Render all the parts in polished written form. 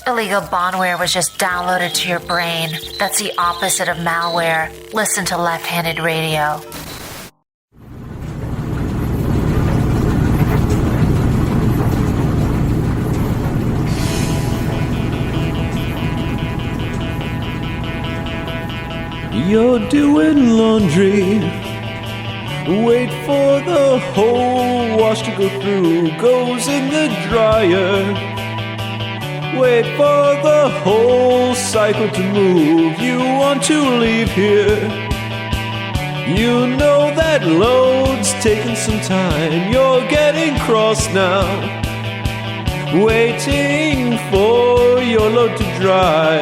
Illegal bondware was just downloaded to your brain. That's the opposite of malware. Listen to Left-Handed Radio. You're doing laundry. Wait for the whole wash to go through. Goes in the dryer. Wait for the whole cycle to move. You want to leave here. You know that load's taking some time. You're getting cross now, waiting for your load to dry.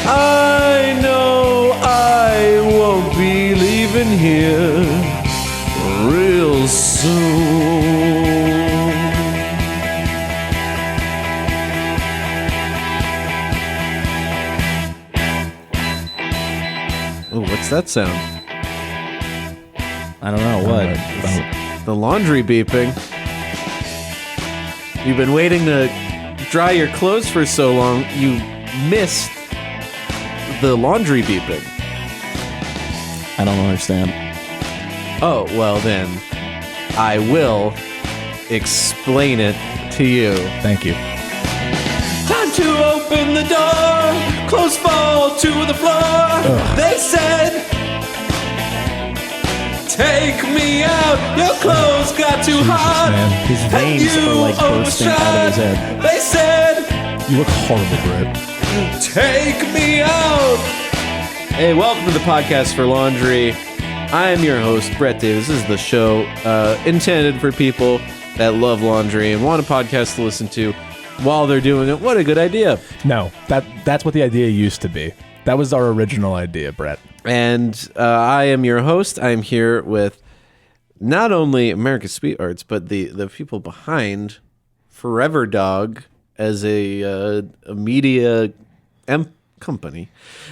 I know I won't be leaving here real soon. Oh, what's that sound? I don't know what. The laundry beeping. You've been waiting to dry your clothes for so long, you missed the laundry beeping. I don't understand. Oh, well then, I will explain it to you. Thank you. Time to open the door, clothes fall to the floor. Ugh. They said, take me out, your clothes got too hot. Man. His veins are like bursting out of his head. They said, you look horrible, Brett. Take me out. Hey, welcome to the podcast for laundry. I am your host, Brett Davis. This is the show intended for people that love laundry and want a podcast to listen to while they're doing it. What a good idea. No, that's what the idea used to be. That was our original idea, Brett. And I am your host. I am here with not only America's Sweethearts, but the people behind Forever Dog as a media company.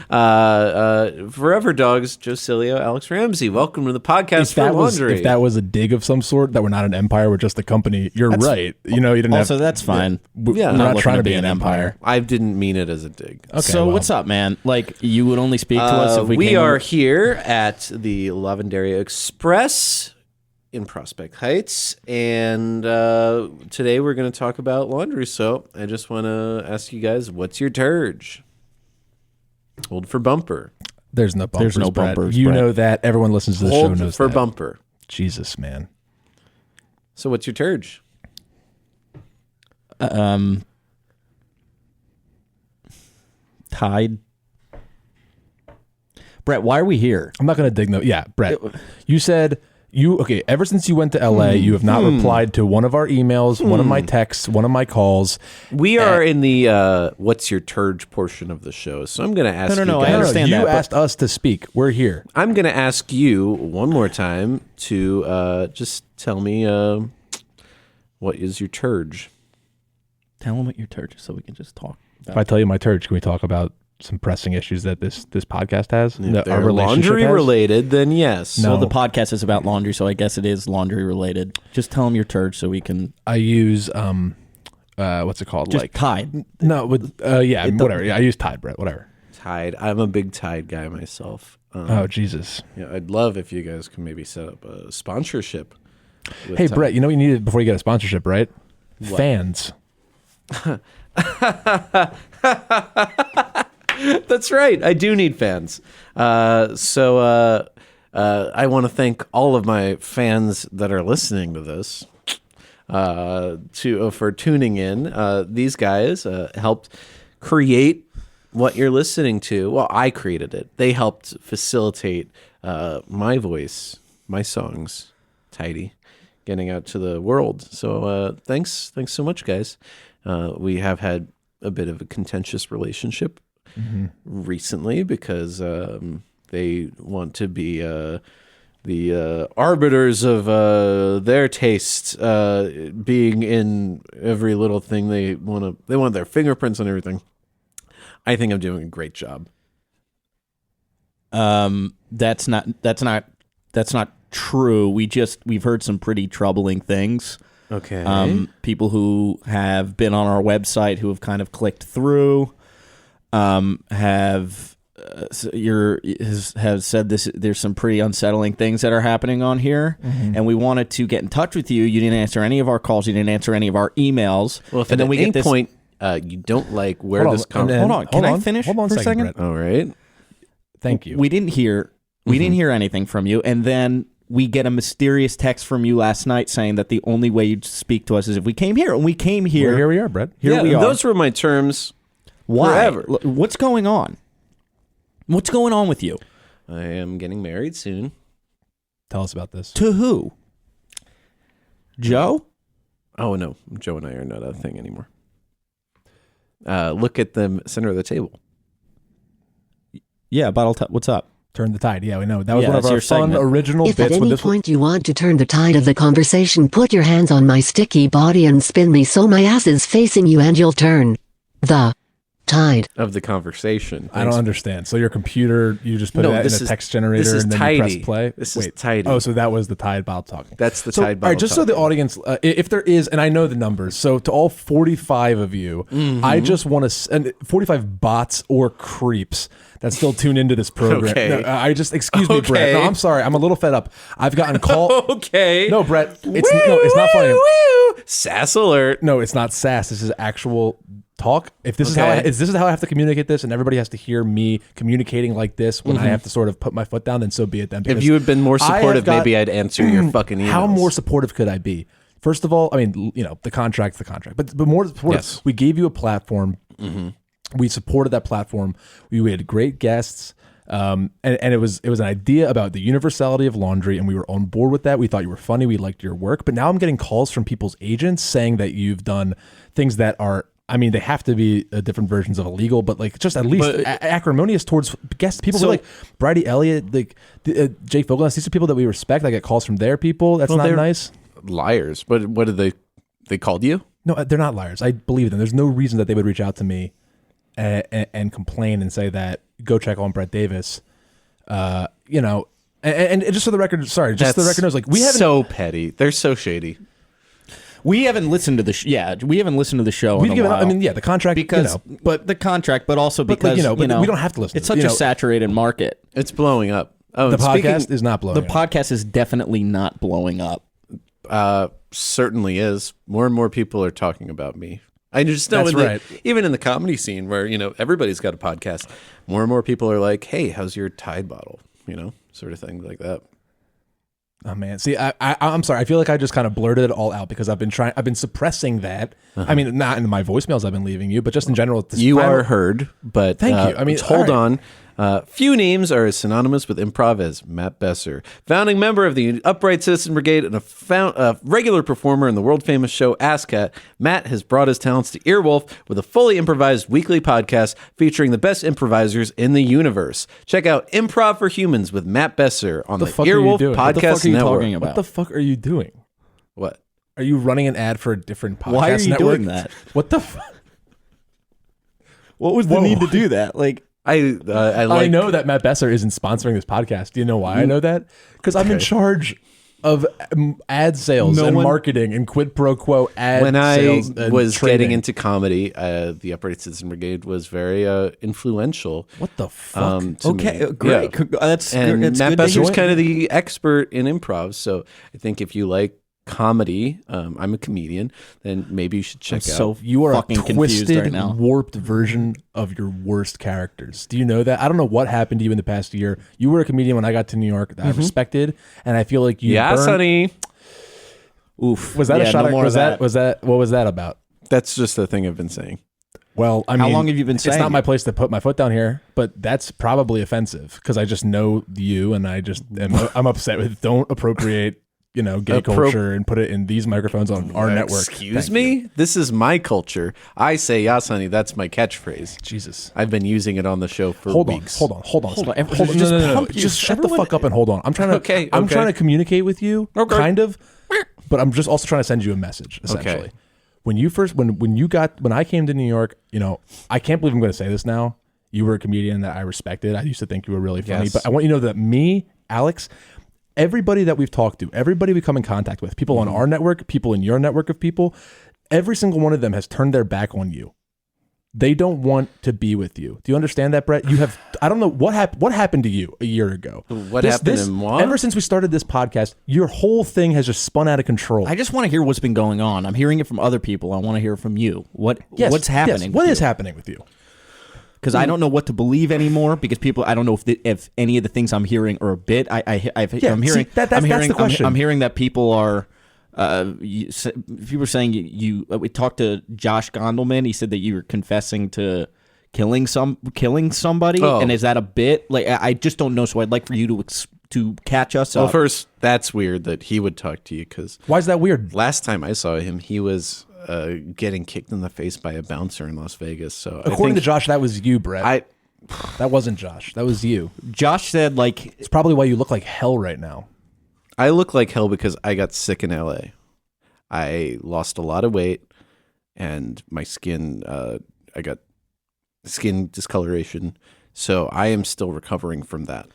Forever Dogs, Joe Cillio, Alex Ramsey. Welcome to the podcast for laundry. If that was a dig of some sort, that we're not an empire, we're just a company, that's right. You know, you didn't also, that's fine. Yeah, we're not trying to be an empire. I didn't mean it as a dig. Okay, so what's up, man? Like, you would only speak to us if we are here at the Lavanderia Express in Prospect Heights, and today we're going to talk about laundry. So I just want to ask you guys, what's your turge? Hold for bumper. There's no bumpers. There's no bumpers. You know that. Everyone listens to the show knows Hold for that. bumper. Jesus, man. So what's your turge? Tide. Brett, why are we here? I'm not going to dig no. Yeah, Brett. You said ever since you went to LA, you have not replied to one of our emails, one of my texts, one of my calls. We are in the what's your turge portion of the show. So I'm going to ask No, you guys. I understand you that. asked us to speak. We're here. I'm going to ask you one more time to just tell me what is your turge? Tell them what your turge is so we can just talk about If I tell you my turge, can we talk about some pressing issues that this podcast has? If they're laundry related, then yes. No. Well, the podcast is about laundry, so I guess it is laundry related. Just tell them your turge so we can. I use what's it called? Just like Tide. No, with whatever. Yeah, I use Tide, Brett. Whatever. Tide. I'm a big Tide guy myself. Oh Jesus. Yeah, I'd love if you guys can maybe set up a sponsorship. Hey Tide. Brett, you know what you needed before you get a sponsorship, right? What? Fans. That's right. I do need fans. So I want to thank all of my fans that are listening to this for tuning in. These guys helped create what you're listening to. Well, I created it. They helped facilitate my voice, my songs, Tidy, getting out to the world. So thanks so much, guys. We have had a bit of a contentious relationship recently because they want to be the arbiters of their taste, being in every little thing. They want their fingerprints on everything. I think I'm doing a great job. That's not true. We've heard some pretty troubling things. Okay. People who have been on our website who have kind of clicked through have said this. There's some pretty unsettling things that are happening on here, and we wanted to get in touch with you. You didn't answer any of our calls. You didn't answer any of our emails. Well, if at any point you don't like where this comes, hold on. Can I finish Hold on for a second? Brett. all right. Thank you. We didn't hear anything from you, and then we get a mysterious text from you last night saying that the only way you'd speak to us is if we came here, and we came here. Well, here we are, Brett. Here we are. Those were my terms. Why? Forever. What's going on? What's going on with you? I am getting married soon. Tell us about this. To who? Joe? Oh no, Joe and I are not a thing anymore. Look at the center of the table. Yeah, what's up? Turn the tide. Yeah, we know. That was Yeah, one of that's our your fun segment. original If bits. at with any this point you want to turn the tide of the conversation, put your hands on my sticky body and spin me so my ass is facing you and you'll turn the tide. Of the conversation. I don't understand. So your computer, you just put No, that in this a is- text generator this is and then tidy. you press play? This is tidy. Oh, so that was the Tide bottle talking. That's the So, Tide all right, bottle just so the talking. audience, if there is, and I know the numbers, so to all 45 of you, I just want to, and 45 bots or creeps that still tune into this program. Okay. No, excuse me, Brett. No, Okay. I'm sorry. I'm a little fed up. I've gotten call. Okay. No, Brett. It's not funny. Woo! Sass alert. No, it's not sass. This is actual talk. If this is how Okay. this is how I have to communicate this, and everybody has to hear me communicating like this when I have to sort of put my foot down, then so be it. Then If because you had been more I have supportive, got- maybe I'd answer your fucking emails. How more supportive could I be? First of all, I mean, the contract's the contract, but more supportive. Yes. We gave you a platform. We supported that platform. We had great guests. And it was an idea about the universality of laundry, and we were on board with that. We thought you were funny. We liked your work. But now I'm getting calls from people's agents saying that you've done things that are, I mean, they have to be different versions of illegal, but like just at least acrimonious towards guests. People So- like Bridie Elliott, like Jay Fogelnest. These are people that we respect. I get calls from their people. That's not they're nice. liars. But what did they called you? No, they're not liars. I believe them. There's no reason that they would reach out to me and complain and say that go check on Brett Davis. And just so the record, sorry, just so the record knows, like we haven't. so petty. They're so shady. We haven't listened to we haven't listened to the show We've in a given while. up. I mean, yeah, the contract because but the contract, but also like, because but we don't have to listen. It's to such it, a saturated market. It's blowing up. Oh, The and speaking- podcast is not blowing. The up. podcast is definitely not blowing up. certainly is. More and more people are talking about me. I just know That's right. even in the comedy scene where, everybody's got a podcast, more and more people are like, hey, how's your Tide bottle? Sort of thing like that. Oh man, see, I'm sorry. I feel like I just kind of blurted it all out because I've been suppressing that. I mean, not in my voicemails I've been leaving you, but just in general. This You final- are heard, but Thank you. I mean, hold all on. Few names are as synonymous with improv as Matt Besser, founding member of the Upright Citizen Brigade and a regular performer in the world-famous show ASCAT. Matt has brought his talents to Earwolf with a fully improvised weekly podcast featuring the best improvisers in the universe. Check out Improv for Humans with Matt Besser on the fuck are you Earwolf doing? What the Podcast fuck are you Network. talking about? What the fuck are you doing? What? Are you running an ad for a different podcast Why are you network? doing that? What the fuck? What was the need to do that? Like, I I know that Matt Besser isn't sponsoring this podcast. Do you know why I know that? Because I'm in charge of ad sales and marketing and quid pro quo ad when I sales and was trading. getting into comedy, the Upright Citizen Brigade was very influential. What the fuck? To okay, me. great. Yeah. That's And it's Matt good to Besser's hear. kind of the expert in improv, so I think if you like comedy, I'm a comedian, then maybe you should check out. So You are a fucking confused twisted, right now. warped version of your worst characters. Do you know that? I don't know what happened to you in the past year. You were a comedian when I got to New York that I respected, and I feel like you. Yes, burned- honey. Oof. Was that Yeah, a shot? no at, more was of that? Was that? What was that about? That's just the thing I've been saying. Well, I How mean, long have you been It's saying not my it? place to put my foot down here, but that's probably offensive because I just know you, and I just I'm upset with. Don't appropriate, gay culture and put it in these microphones on our network. Excuse Thank me? you. This is my culture. I say yes, honey. That's my catchphrase. Jesus. I've been using it on the show for Hold weeks. on. Hold on. Hold on. No, no, no. pump you. Just shut the Everyone- fuck up and hold on. I'm trying to. Okay, I'm okay. trying to communicate with you, Okay. kind of, but I'm just also trying to send you a message. Essentially, Okay. when I came to New York, I can't believe I'm going to say this now. You were a comedian that I respected. I used to think you were really funny, Yes. but I want you to know that me, Alex, everybody that we've talked to, everybody we come in contact with, people on our network, people in your network of people, every single one of them has turned their back on you. They don't want to be with you. Do you understand that, Brett? You have, I don't know what happened to you a year ago. What happened in moi? Ever since we started this podcast, your whole thing has just spun out of control. I just want to hear what's been going on. I'm hearing it from other people. I want to hear it from you. What's happening? Yes. What is happening with you? Because I don't know what to bbelieve anymore. Because I don't know if any of the things I'm hearing are a bit. I'm hearing that's the question. I'm hearing that people are. People were saying we talked to Josh Gondelman. He said that you were confessing to killing somebody, and is that a bit? Like, I just don't know. So I'd like for you to catch us up. Well, first, that's weird that he would talk to you, because why is that weird? last time I saw him, he was getting kicked in the face by a bouncer in Las Vegas. So according to Josh, that was you, Brett. That wasn't Josh. That was you. Josh said, like, it's probably why you look like hell right now. I look like hell because I got sick in LA. I lost a lot of weight, and my skin, I got skin discoloration. So I am still recovering from that.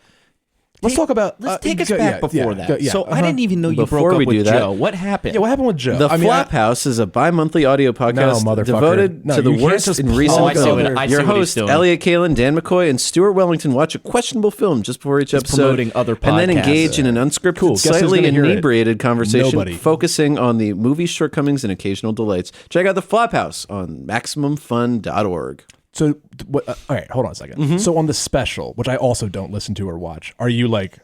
Let's talk about. Let's take us back before that. So I didn't even know you Before broke we up with do that- Joe. What happened? Yeah, what happened with Joe? The Flophouse is a bi-monthly audio podcast motherfucker. devoted No, to the you can't worst just in pull recent I see film. what- I see Your what he's hosts, doing. Elliot Kalin, Dan McCoy, and Stuart Wellington watch a questionable film just before each episode, promoting other and then podcasts. engage in an unscripted, Cool. Guess who's slightly gonna hear it? inebriated conversation Nobody. focusing on the movie's shortcomings and occasional delights. Check out The Flophouse on MaximumFun.org. So, all right, hold on a second. So on the special, which I also don't listen to or watch, are you like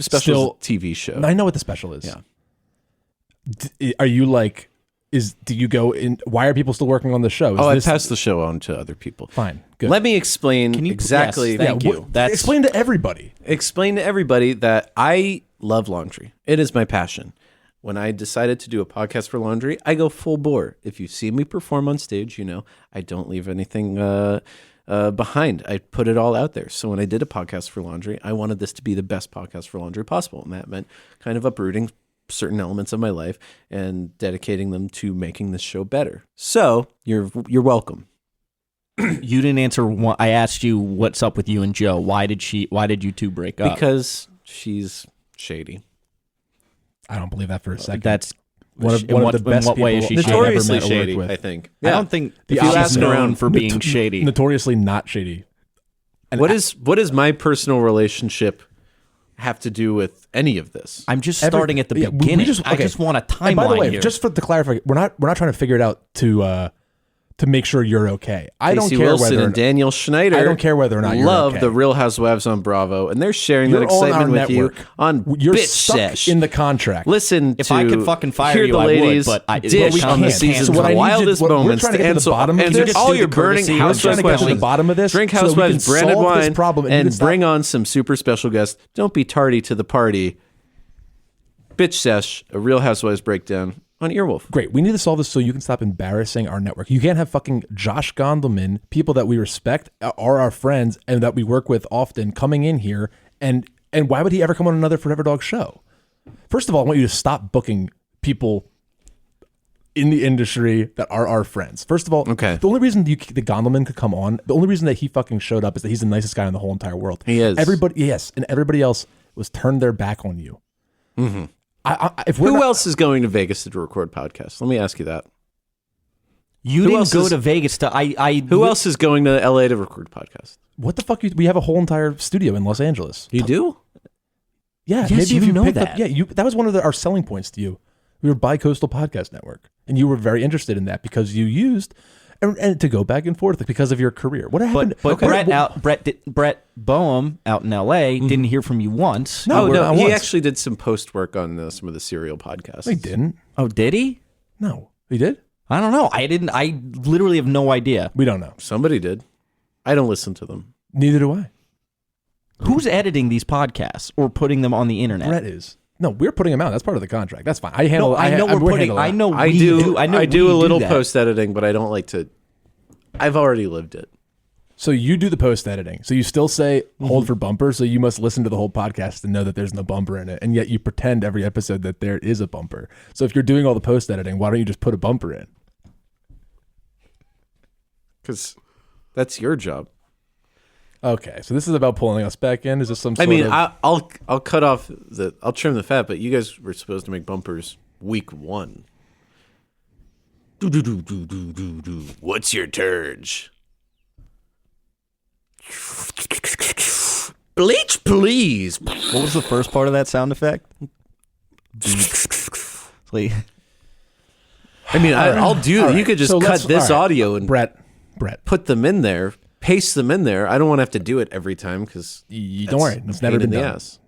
Special still TV show. I know what the special is. Yeah. Are you like? Do you go in? Why are people still working on the show? I Is this passed the show on to other people. fine? Good. Let me explain Can you exactly. Yes, thank you. That's explain to everybody. Explain to everybody that I love laundry. It is my passion. When I decided to do a podcast for laundry, I go full bore. If you see me perform on stage, you know I don't leave anything behind. I put it all out there. So when I did a podcast for laundry, I wanted this to be the best podcast for laundry possible, and that meant kind of uprooting certain elements of my life and dedicating them to making this show better. So you're welcome. You didn't answer. I asked you what's up with you and Joe. Why did you two break up? Because she's shady. I don't believe that for a second. That's one of the best in what way is she people I've ever Notoriously met or shady, worked with. I think. I don't think The she's opposite. known for being shady. Notoriously not shady. And What is my personal relationship have to do with any of this? I'm just starting at the Yeah, we beginning. just- I okay. just want a timeline And by the way, here. just to clarify, we're not trying to figure it out to make sure you're okay. I don't Casey care Wilson whether and Daniel Schneider. I don't care whether or not you're love okay. the Real Housewives on Bravo, and they're sharing You're that on excitement our with network. you on You're Bitch stuck Sesh. in the contract. Listen, If to I could fucking fire hear you, the I would, ladies but I- dish but we on the can't. season's So what I need you- wildest what we're moments trying to to get to the answer, bottom of answer this- all do your the burning courtesy. Housewives We're trying to get to the questions. bottom of this Drink so we can Housewives branded solve this wine problem, and you can and stop- bring on some super special guests. Don't be tardy to the party. Bitch Sesh, a Real Housewives breakdown on Earwolf. Great. We need to solve this so you can stop embarrassing our network. You can't have fucking Josh Gondelman, people that we respect, are our friends, and that we work with often, coming in here. And why would he ever come on another Forever Dog show? First of all, I want you to stop booking people in the industry that are our friends. First of all, Okay. the only reason the Gondelman could come on, the only reason that he fucking showed up is that he's the nicest guy in the whole entire world. He is. Everybody, yes, and everybody else was turned their back on you. Mm-hmm. If we're Who not- else is going to Vegas to record podcasts? Let me ask you that. You Who didn't else go is- to Vegas to. Who else is going to LA to record podcasts? What the fuck? We have a whole entire studio in Los Angeles. You do? Yeah, Yes, maybe if you know picked up- that. yeah, that was one of our selling points to you. We were Bi-Coastal Podcast Network, and you were very interested in that because you used and to go back and forth because of your career. What happened? But Brett Boehm out in L.A. didn't hear from you once. No, Oh, not no. He once. actually did some post work on some of the serial podcasts. He didn't. Oh, did he? No, he did. I don't know. I didn't. I literally have no idea. We don't know. Somebody did. I don't listen to them. Neither do I. Who's editing these podcasts or putting them on the internet? Brett is. No, we're putting him out. That's part of the contract. That's fine. I handle. No, I know we're putting. handling I that. know I we do. I know I do we a little that. post editing, but I don't like to. I've already lived it. So you do the post editing. So you still say hold for bumper. So you must listen to the whole podcast and know that there's no bumper in it. And yet you pretend every episode that there is a bumper. So if you're doing all the post editing, why don't you just put a bumper in? Because that's your job. Okay, so this is about pulling us back in. Is this some sort of... I'll cut off I'll trim the fat, but you guys were supposed to make bumpers week 1. What's your turge? Bleach, please. What was the first part of that sound effect? Like, I mean, I'll do that. All right, You could just so cut let's- this all right. audio and Brett, put them in there, paste them in there. I don't want to have to do it every time because you don't worry. It's never been in the done. ass.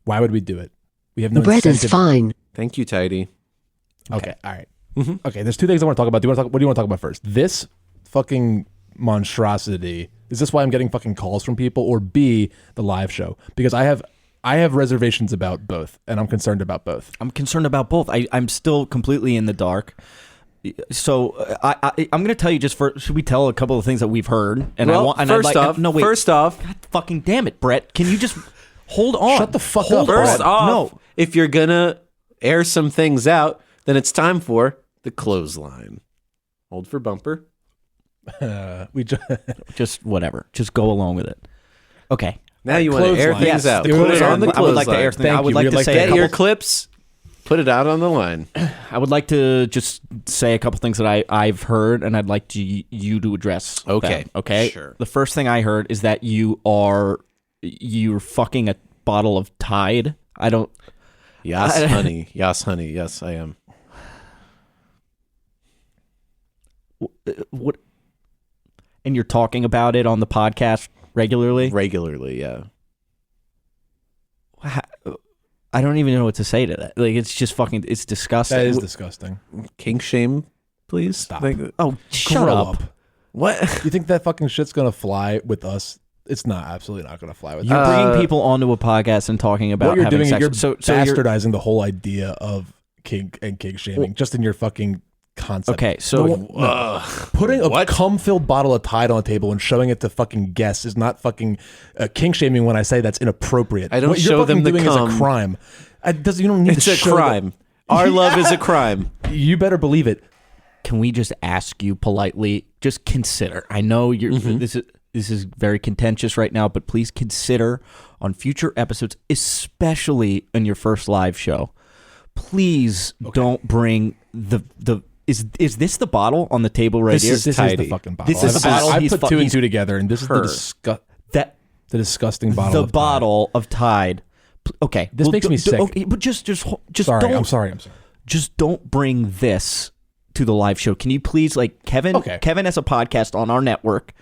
Why would we do it? We have no Brett is incentive. fine. Thank you, Tidy. Okay, all right. Okay, there's 2 things I want to talk about. What do you want to talk about first? This fucking monstrosity. Is this why I'm getting fucking calls from people? Or B, the live show? Because I have reservations about both, and I'm concerned about both. I'm concerned about both. I'm still completely in the dark. So I'm going to tell you should we tell a couple of things that we've heard? And first off, God fucking damn it, Brett. Can you just hold on? Shut the fuck up, first Brett. off, No. if you're gonna air some things out, then it's time for the clothesline. Hold for bumper. We Just whatever. Just go along with it. Okay. Now you want to air Clothesline. things Yes, out. the Put it clothesline. on the I would like to clothesline. air things. Thank I would you. like We'd to like say to a Get couple, your clips. Put it out on the line. I would like to just say a couple things that I've heard, and I'd like you to address. Okay. them, okay. Sure. The first thing I heard is that you're fucking a bottle of Tide. I don't. Yes, honey. Yes, honey. Yes, I am. What? And you're talking about it on the podcast regularly? Regularly, yeah. I don't even know what to say to that. Like, it's just fucking. It's disgusting. That is disgusting. Kink shame, please. Stop. Oh, shut Grow up. What? You think that fucking shit's gonna fly with us? It's not. Absolutely not gonna fly with You're us. bringing people onto a podcast and talking about What you're having doing, sex. you're so bastardizing the whole idea of kink and kink shaming just in your fucking concept. Okay, so Putting a cum-filled bottle of Tide on a table and showing it to fucking guests is not fucking kink shaming. When I say that's inappropriate, I don't what show you're them fucking the doing cum. is a crime. You don't need It's to a show crime. Our love is a crime. You better believe it. can we just ask you politely? Just consider. I know you're. This is very contentious right now, but please consider on future episodes, especially in your first live show. Please don't bring the. Is this the bottle on the table right here? This is the fucking bottle. This is the bottle. I He's put fu- two and he's- two together, and this is the disgusting bottle. the of Tide. bottle of Tide. Okay, This makes me sick. Okay, but just Sorry, don't. I'm sorry. Just don't bring this to the live show. Can you please, like, Kevin? Okay. Kevin has a podcast on our network,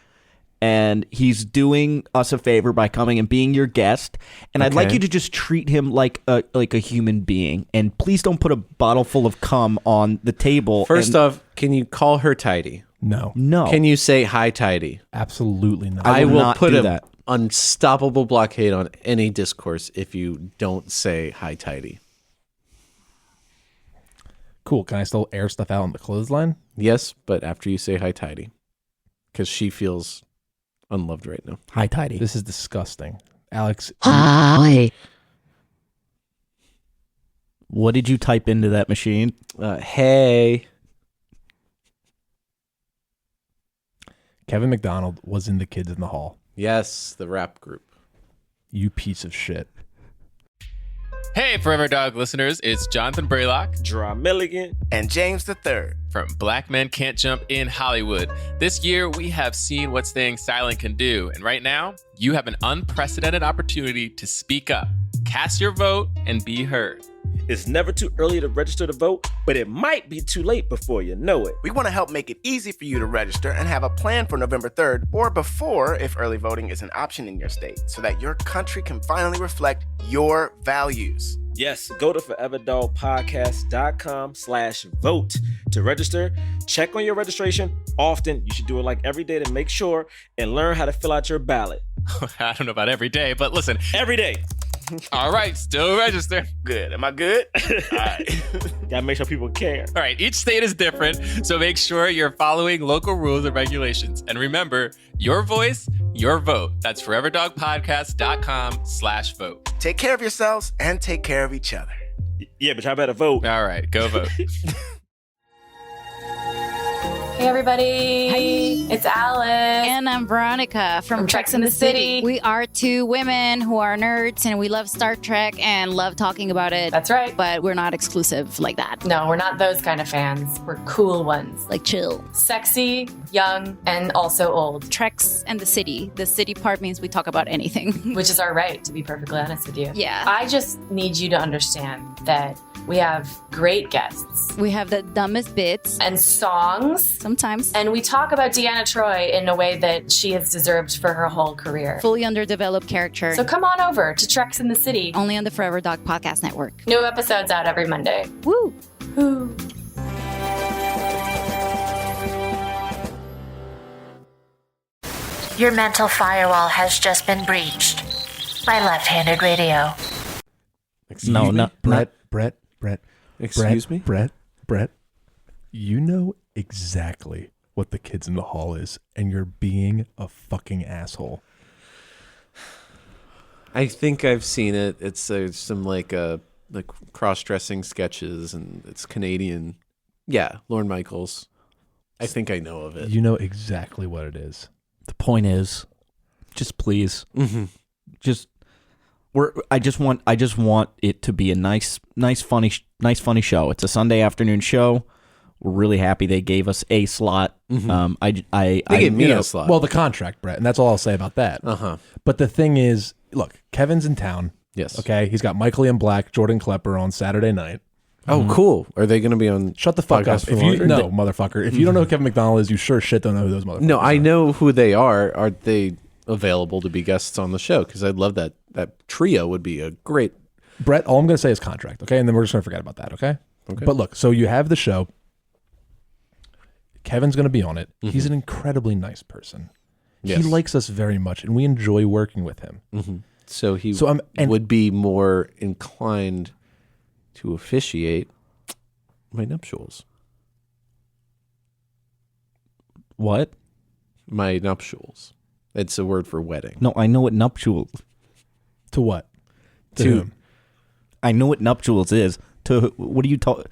and he's doing us a favor by coming and being your guest. And I'd like Okay. you to just treat him like a human being. And please don't put a bottle full of cum on the table. First off, can you call her Tidy? No, Can you say hi, Tidy? absolutely not. I will will not put do an that. unstoppable blockade on any discourse if you don't say hi, Tidy. Cool. Can I still air stuff out on the clothesline? Yes, but after you say hi, Tidy, because she feels unloved right now. Hi, Tidy. This is disgusting, Alex. Hi. What did you type into that machine? Hey. Kevin McDonald was in the Kids in the Hall. Yes, the rap group. You piece of shit. Hey, Forever Dog listeners, it's Jonathan Braylock Draw Milligan, and James III. from Black Men Can't Jump in Hollywood. This year, we have seen what staying silent can do. And right now, you have an unprecedented opportunity to speak up, cast your vote, and be heard. It's never too early to register to vote, but it might be too late before you know it. We want to help make it easy for you to register and have a plan for November 3rd or before if early voting is an option in your state so that your country can finally reflect your values. Yes, go to foreverdogpodcast.com/vote to register. Check on your registration often. You should do it like every day to make sure and learn how to fill out your ballot. I don't know about every day, but listen, Every day. all right, still register. Good. Am I good? All right. Gotta make sure people care. All right, each state is different, so make sure you're following local rules and regulations. And remember, your voice, your vote. That's foreverdogpodcast.com/vote. Take care of yourselves and take care of each other. Yeah, but y'all better vote. All right, go vote. Hey everybody. Hi. It's Alice. And I'm Veronica from Treks in the City. We are two women who are nerds and we love Star Trek and love talking about it. That's right. But we're not exclusive like that. No, we're not those kind of fans. We're cool ones. Like chill. Sexy, young, and also old. Treks and the City. The city part means we talk about anything. Which is our right, to be perfectly honest with you. Yeah. I just need you to understand that we have great guests. We have the dumbest bits. And songs. Sometimes. And we talk about Deanna Troi in a way that she has deserved for her whole career. Fully underdeveloped character. So come on over to Treks in the City. Only on the Forever Dog Podcast Network. New episodes out every Monday. Woo! Woo! Your mental firewall has just been breached by Left-Handed Radio. No, not Brett. Excuse me? Brett. You know exactly what the kids in the hall is, and you're being a fucking asshole. I think I've seen it. It's some like cross-dressing sketches, and it's Canadian. Yeah, Lorne Michaels. I think I know of it. You know exactly what it is. The point is, just please, just I just want it to be a nice funny show. It's a Sunday afternoon show. We're really happy they gave us a slot. They gave me a slot. Well, the contract, Brett, and that's all I'll say about that. But the thing is, look, Kevin's in town. Yes. Okay, he's got Michael Ian Black, Jordan Klepper on Saturday night. Oh, cool. Are they going to be on? Shut the fuck up. Podcast If for you Longer? motherfucker. If you don't know who Kevin McDonald is, you sure shit don't know who those motherfuckers No, I are. know who they are. Are they available to be guests on the show? Because I'd love that. That trio would be a great. Brett, all I'm going to say is contract, okay? And then we're just going to forget about that, okay? But look, so you have the show. Kevin's going to be on it. He's an incredibly nice person. Yes. He likes us very much, and we enjoy working with him. So he and- would be more inclined to officiate my nuptials. what? My nuptials. It's a word for wedding. No, I know what nuptials. To what? To To- whom? I know what nuptials is. To what are you talking?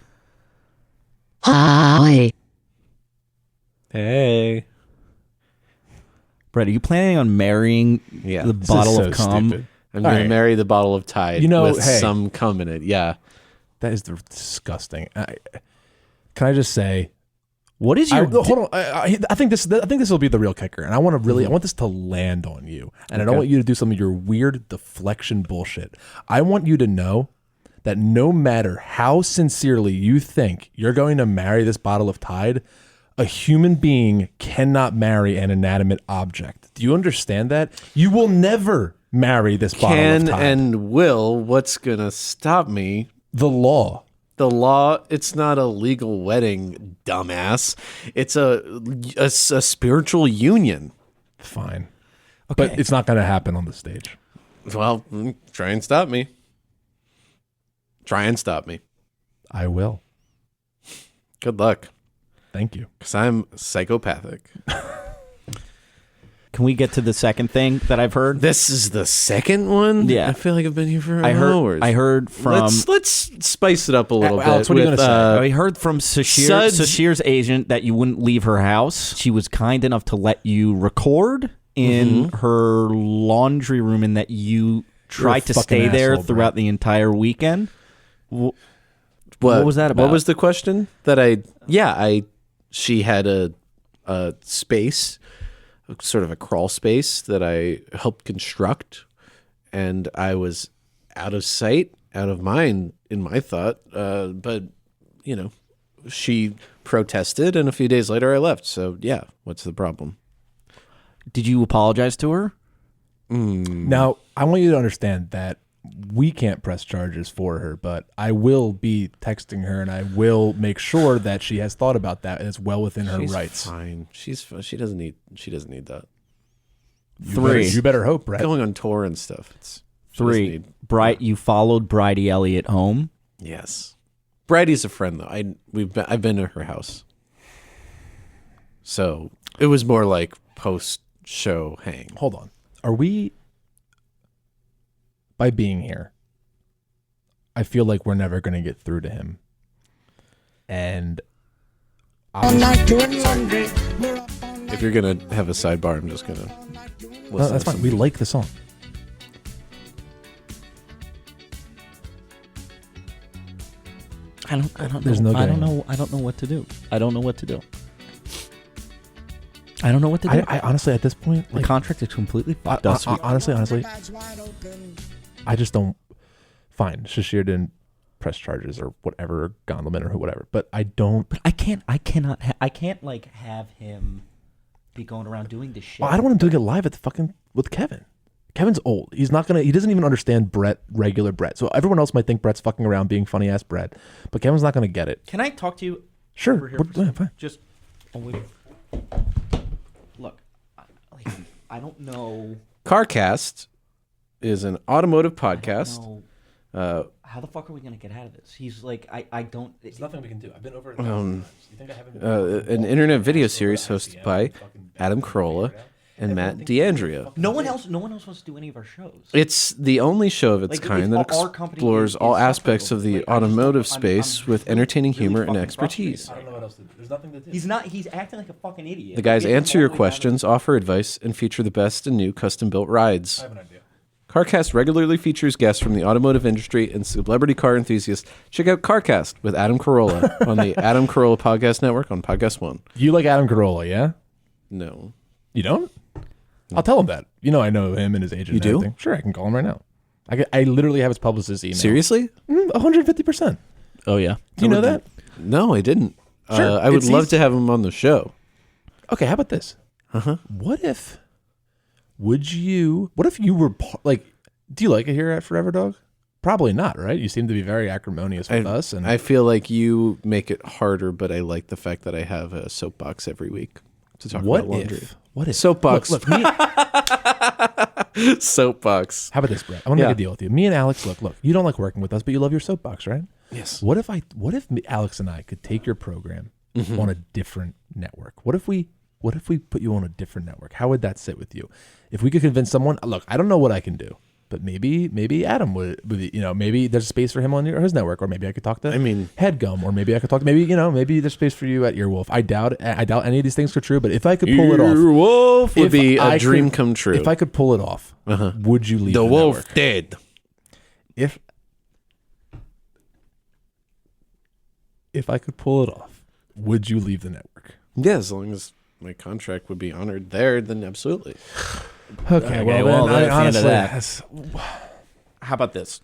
Hi. Hey. Brett, are you planning on marrying Yeah. the This bottle so of cum? stupid. I'm All going right. to marry the bottle of Tide with hey. some cum in it. Yeah. That is disgusting. Can I just say, What is your? hold on. I think this will be the real kicker, and I want to I want this to land on you, and I don't want you to do some of your weird deflection bullshit. I want you to know that no matter how sincerely you think you're going to marry this bottle of Tide, a human being cannot marry an inanimate object. Do you understand that? You will never marry this bottle of Can Tide. and will. What's going to stop me? The law. The law, it's not a legal wedding, dumbass. It's a spiritual union. Fine. Okay. But it's not going to happen on the stage. Well, try and stop me. Try and stop me. I will. Good luck. Thank you. Because I'm psychopathic. Can we get to the second thing that I've heard? This is the second one? Yeah. I feel like I've been here for I heard from. Let's spice it up a little Alex, bit. what are you with, gonna say? I heard from Suds- Sashir's agent that you wouldn't leave her house. She was kind enough to let you record in her laundry room, and that you tried to fucking stay there asshole, throughout Brett. the entire weekend. What was that about? What was the question? She had a space, sort of a crawl space that I helped construct, and I was out of sight, out of mind in my thought. But she protested, and a few days later I left. So yeah, what's the problem? Did you apologize to her? Now, I want you to understand that we can't press charges for her, but I will be texting her, and I will make sure that she has thought about that and it's well within her She's rights. fine. She doesn't need that. You better hope, Brett. Going on tour and stuff. She doesn't 3, need- you followed Bridie Elliott home. Yes. Bridie's a friend though. I've been to her house. So it was more like post show hang. Hold on. Are we, by being here, I feel like we're never going to get through to him. And If you're gonna have a sidebar, I'm just gonna. No, that's fine. We like the song. I don't. There's know. no I don't getting know. I don't know what to do. I don't know what to do. I honestly, at this point, the contract is completely fucked up. Honestly, I just don't. Fine, Shashir didn't press charges or whatever, Gondelman or whatever. But I don't. But I cannot. I can't like have him be going around doing this shit. Well, I don't want him doing it live at the fucking with Kevin. Kevin's old. He's not gonna. He doesn't even understand regular Brett. So everyone else might think Brett's fucking around being funny ass Brett, but Kevin's not gonna get it. Can I talk to you? Sure. Fine. Just. Look, I don't know. CarCast is an automotive podcast. How the fuck are we gonna get out of this? He's like, I don't. There's nothing we can do. I've been over it. You think I haven't an internet video series hosted by Adam Carolla and Matt D'Andrea. No one else wants to do any of our shows. It's the only show of its kind that explores all aspects of the automotive space with entertaining humor and expertise. I don't know what else to do. There's nothing to do. He's acting like a fucking idiot. The guys answer your questions, offer advice, and feature the best in new custom-built rides. I have an idea. CarCast regularly features guests from the automotive industry and celebrity car enthusiasts. Check out CarCast with Adam Carolla on the Adam Carolla Podcast Network on Podcast One. You like Adam Carolla, yeah? No. You don't? I'll tell him that. You know I know him and his agent. You do? Everything. Sure, I can call him right now. I literally have his publicist's email. Seriously? 150%. Oh, yeah. Do you know that? No, I didn't. Sure. I would love to have him on the show. Okay, how about this? What if you were like, do you like it here at Forever Dog? Probably not, right? You seem to be very acrimonious with us. And I feel like you make it harder, but I like the fact that I have a soapbox every week to talk about laundry. What if? Soapbox. Look, me, soapbox. how about this, Brett? I want to make a deal with you. Me and Alex, look, you don't like working with us, but you love your soapbox, right? Yes. What if Alex and I could take your program on a different network? What if we put you on a different network? How would that sit with you? If we could convince someone, look, I don't know what I can do, but maybe Adam would maybe there's space for him on his network, or maybe I could talk to Headgum, or maybe I could talk to maybe there's space for you at Earwolf. I doubt any of these things are true, but if I could pull it off, Earwolf would be a dream come true. If I could pull it off, would you leave the wolf network? dead? If I could pull it off, would you leave the network? Yeah, as long as my contract would be honored there, then absolutely. Okay, well then, honestly, how about this?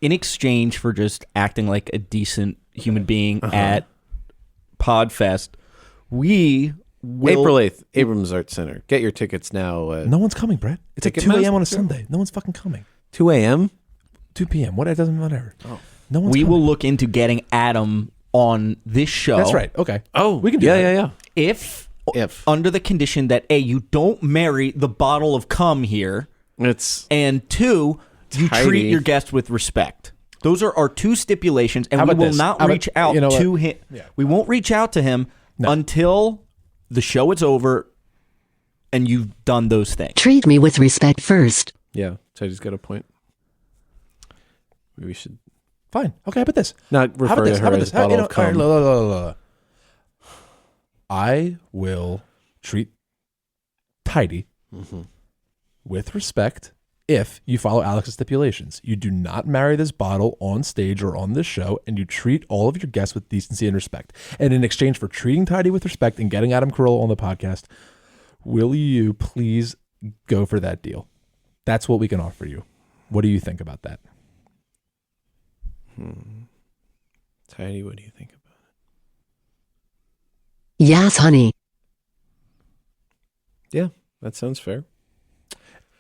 In exchange for just acting like a decent human being at Podfest, we will... April 8th, Abrams Art Center. Get your tickets now. No one's coming, Brett. It's at 2 a.m. on a Sunday. No one's fucking coming. 2 a.m.? 2 p.m. It doesn't matter. Oh. No one's We coming. will look into getting Adam on this show. That's right. Okay. Oh, we can do that. Yeah. If under the condition that A, you don't marry the bottle of cum here, and 2, you treat your guest with respect. Those are our 2 stipulations, and we will not reach out to him. Yeah. We won't reach out to him until the show is over and you've done those things. Treat me with respect first. Yeah, Teddy's got a point. Maybe we should... Fine. Okay, how about this? Not refer to her as bottle of cum. I will treat Tidy with respect if you follow Alex's stipulations. You do not marry this bottle on stage or on this show, and you treat all of your guests with decency and respect. And in exchange for treating Tidy with respect and getting Adam Carolla on the podcast, will you please go for that deal? That's what we can offer you. What do you think about that? Tidy, what do you think about it? Yes, honey. Yeah, that sounds fair.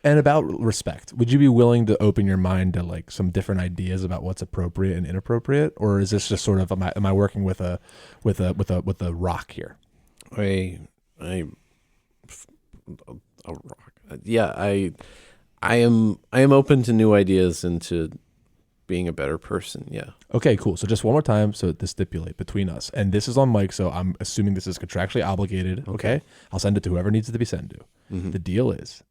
And about respect, would you be willing to open your mind to like some different ideas about what's appropriate and inappropriate, or is this just sort of am I working with a rock here? A rock. Yeah, I am open to new ideas and to being a better person. Yeah. Okay, cool. So just one more time, so to stipulate between us, and this is on mic, so I'm assuming this is contractually obligated. Okay. I'll send it to whoever needs it to be sent to. The deal is,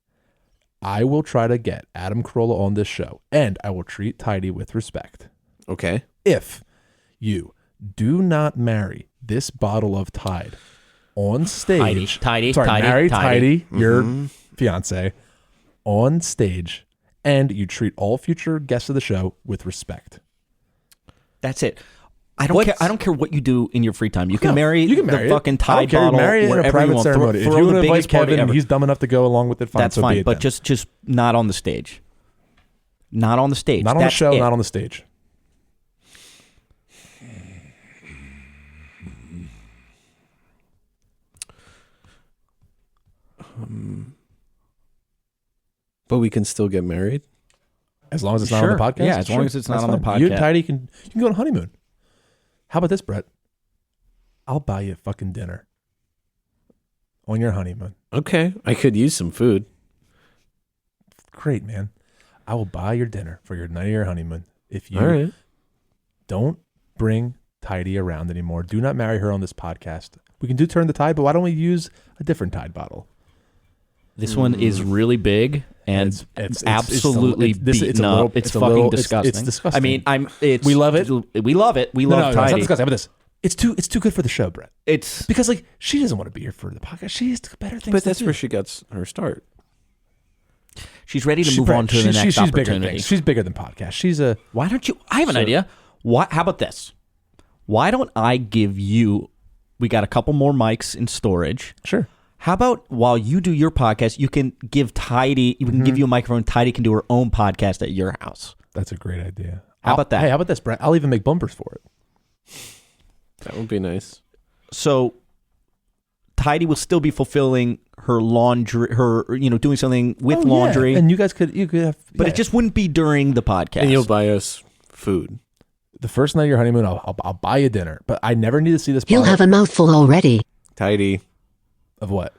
I will try to get Adam Carolla on this show, and I will treat Tidy with respect. Okay. If you do not marry this bottle of Tide on stage. Tidy, Marry Tidy. Tidy, your fiance, on stage, and you treat all future guests of the show with respect. That's it. I don't care what you do in your free time. You can marry the fucking Tide bottle marry it in a wherever private you want. ceremony. If Throw you the want to biggest invite party Kevin and ever. he's dumb enough to go along with it, fine. That's so fine, be it but then. just not on the stage. Not on the stage. Not on the That's show, it. not on the stage. But we can still get married? As long as it's not on the podcast? Yeah, as long as it's not on the podcast. You and Tidy you can go on a honeymoon. How about this, Brett? I'll buy you a fucking dinner on your honeymoon. Okay. I could use some food. Great, man. I will buy your dinner for your night of your honeymoon. If you All right. don't bring Tidy around anymore, do not marry her on this podcast. We can do Turn the Tide, but why don't we use a different Tide bottle? This one is really big and it's absolutely beaten up. It's fucking disgusting. It's disgusting. I mean, we love it. We love it. We love no, Tidy. it's not disgusting. How about this? It's too good for the show, Brett. It's because like she doesn't want to be here for the podcast. She has better things. But to that's do. where she gets her start. She's ready to move on to the next opportunity. She's bigger than podcast. She's a. Why don't you? I have an idea. How about this? Why don't I give you? We got a couple more mics in storage. Sure. How about while you do your podcast, you can give Tidy. You can give you a microphone. Tidy can do her own podcast at your house. That's a great idea. How about that? Hey, how about this, Brett? I'll even make bumpers for it. That would be nice. So Tidy will still be fulfilling her laundry, doing something with laundry. And you could have, but it just wouldn't be during the podcast. And you'll buy us food. The first night of your honeymoon, I'll buy you dinner, but I never need to see this. You'll have a mouthful already. Tidy. Of what?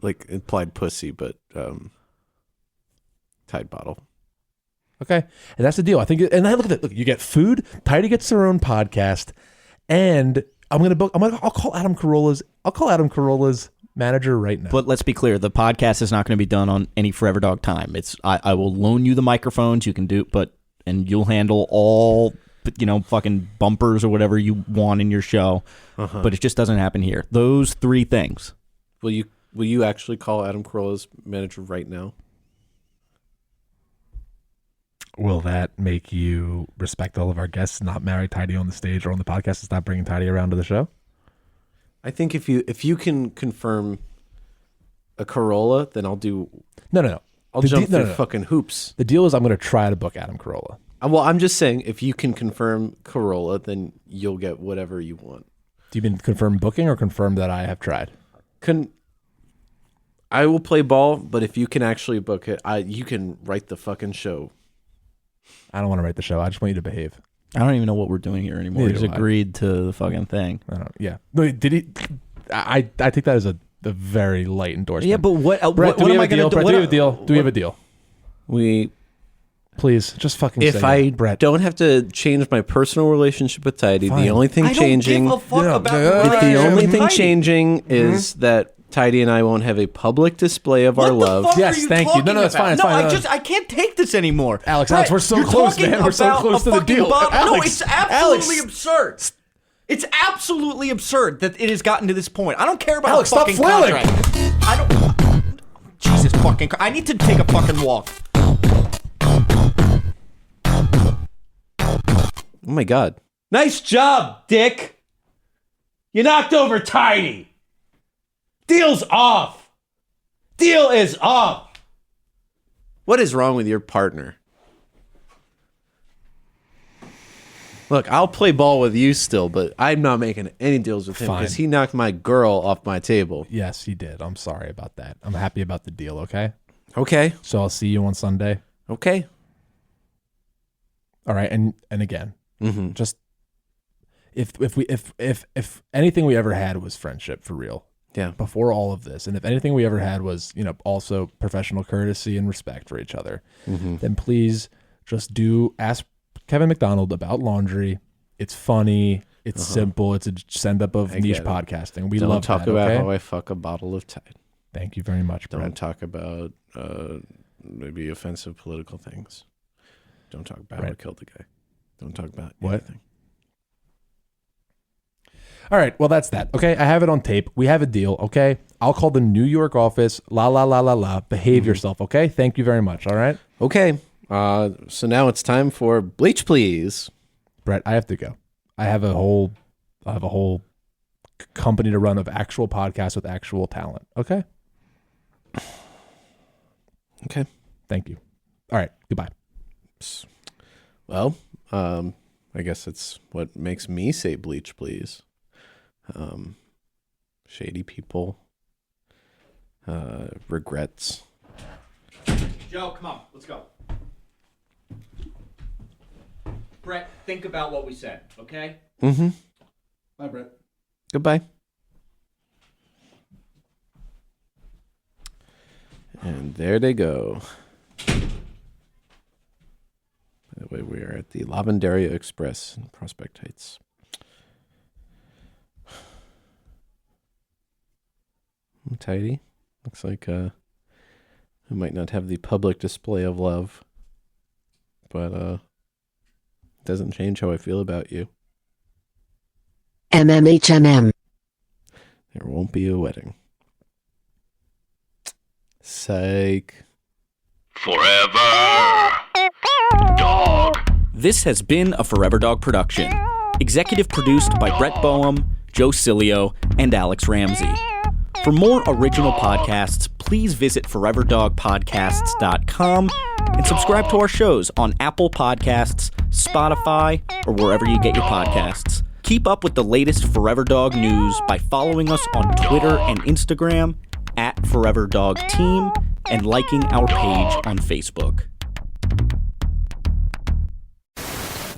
Like implied pussy, but Tide bottle. Okay, and that's the deal. I think, and I look at it. Look, you get food. Tidy gets her own podcast, and I'll call Adam Carolla's manager right now. But let's be clear: the podcast is not going to be done on any Forever Dog time. I will loan you the microphones. You can do, and you'll handle all fucking bumpers or whatever you want in your show. But it just doesn't happen here. Those three things. Will you actually call Adam Carolla's manager right now? Will that make you respect all of our guests, not marry Tidy on the stage or on the podcast, and stop bringing Tidy around to the show? I think if you can confirm a Carolla, then I'll do. No. I'll jump through fucking hoops. The deal is I'm going to try to book Adam Carolla. Well, I'm just saying, if you can confirm Carolla, then you'll get whatever you want. Do you mean confirm booking or confirm that I have tried? I will play ball, but if you can actually book it, you can write the fucking show. I don't want to write the show. I just want you to behave. I don't even know what we're doing here anymore. Neither He's do I. Agreed to the fucking thing. Yeah. Did he? I take that as a very light endorsement. Yeah, but what? Brett, what am I going to do? Brett, do we have a deal? Do we have a deal? Please, just fucking if say I it, Brett. don't have to change my personal relationship with Tidy, Fine. the only thing changing, I don't give a fuck about the only thing Tidy. changing is that Tidy and I won't have a public display of our love. What the fuck Yes, are you thank you. talking No, it's fine, about? it's No, fine. I can't take this anymore. Alex, Brett, we're so you're close, talking man. We're so about close a to the fucking deal. no, Alex, it's absolutely Alex. absurd. It's absolutely absurd that it has gotten to this point. I don't care about Alex, a fucking stop flailing. contract. I don't. Jesus fucking! I need to take a fucking walk. Oh my God. Nice job, Dick. You knocked over Tidy. Deal's off. Deal is off. What is wrong with your partner? Look, I'll play ball with you still, but I'm not making any deals with him Fine. because he knocked my girl off my table. Yes, he did. I'm sorry about that. I'm happy about the deal. Okay. Okay. So I'll see you on Sunday. Okay. All right. And again, just if anything we ever had was friendship for real. Yeah. Before all of this, and if anything we ever had was, also professional courtesy and respect for each other, then please just ask Kevin McDonald about laundry. It's funny. It's simple. It's a send up of niche podcasting. We Don't love talk that, about okay? how I fuck a bottle of Tide. Thank you very much, Brett. Don't talk about maybe offensive political things. Don't talk about how I killed the guy. Don't talk about What? anything. All right, well, that's that. Okay, I have it on tape. We have a deal, okay? I'll call the New York office. La, la, la, la, la. Behave yourself, okay? Thank you very much, all right? Okay. So now it's time for Bleach Please. Brett, I have to go. I have a whole company to run of actual podcasts with actual talent, okay? Okay. Thank you. All right, goodbye. Well, I guess it's what makes me say Bleach Please. Shady people. Regrets. Joe, come on, let's go. Brett, think about what we said, okay? Mm-hmm. Bye, Brett. Goodbye. And there they go. By the way, we are at the Lavanderia Express in Prospect Heights. Tidy. Looks like we might not have the public display of love, but it doesn't change how I feel about you. MMHMM. There won't be a wedding. Psych. Forever Dog. This has been a Forever Dog production. Executive produced by Brett Boehm, Joe Cillio, and Alex Ramsey. For more original podcasts, please visit foreverdogpodcasts.com and subscribe to our shows on Apple Podcasts, Spotify, or wherever you get your podcasts. Keep up with the latest Forever Dog news by following us on Twitter and Instagram at Forever Dog Team and liking our page on Facebook.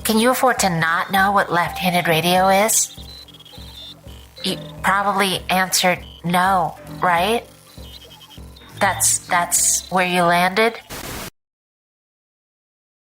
Can you afford to not know what left-handed radio is? You probably answered no, right? That's where you landed?